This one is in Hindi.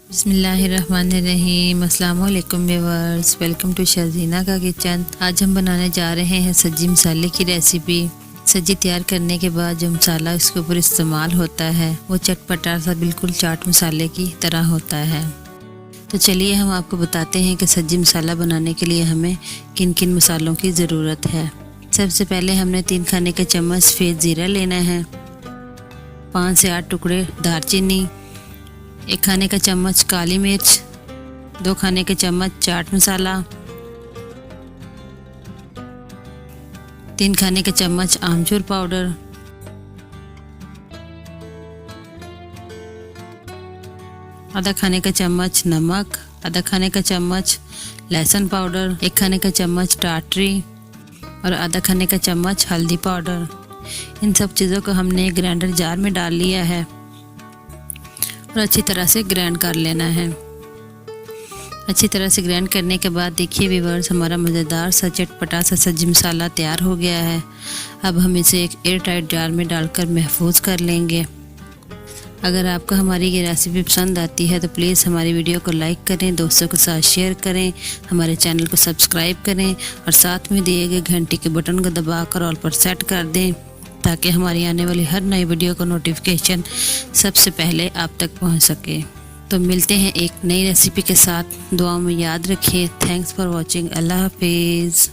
बिस्मिल्लाहिर्रहमानिर्रहीम। अस्सलाम वालेकुम व्यूअर्स, वेलकम टू शर्जीना का किचन। आज हम बनाने जा रहे हैं सज्जी मसाले की रेसिपी। सज्जी तैयार करने के बाद जो मसाला इसके ऊपर इस्तेमाल होता है वो चटपटा सा बिल्कुल चाट मसाले की तरह होता है। तो चलिए हम आपको बताते हैं कि सज्जी मसाला बनाने के लिए हमें किन किन मसालों की ज़रूरत है। सबसे पहले हमने 3 खाने के चम्मच सफ़ेद ज़ीरा लेना है, 5 से 8 टुकड़े दालचीनी, 1 खाने का चम्मच काली मिर्च, 2 खाने के चम्मच चाट मसाला, 3 खाने के चम्मच आमचूर पाउडर, आधा खाने का चम्मच नमक, आधा खाने का चम्मच लहसुन पाउडर, 1 खाने का चम्मच टाटरी और आधा खाने का चम्मच हल्दी पाउडर। इन सब चीज़ों को हमने ग्राइंडर जार में डाल लिया है और अच्छी तरह से ग्राइंड कर लेना है। अच्छी तरह से ग्राइंड करने के बाद देखिए व्यूअर्स, हमारा मज़ेदार सा चटपटा सा सब्जी मसाला तैयार हो गया है। अब हम इसे एक एयर टाइट जार में डालकर महफूज कर लेंगे। अगर आपको हमारी ये रेसिपी पसंद आती है तो प्लीज़ हमारी वीडियो को लाइक करें, दोस्तों के साथ शेयर करें, हमारे चैनल को सब्सक्राइब करें और साथ में दिए गए घंटी के बटन को दबाकर ऑल पर सेट कर दें ताकि हमारी आने वाली हर नई वीडियो का नोटिफिकेशन सबसे पहले आप तक पहुंच सके। तो मिलते हैं एक नई रेसिपी के साथ। दुआ में याद रखें। Thanks for watching. अल्लाह हाफिज़।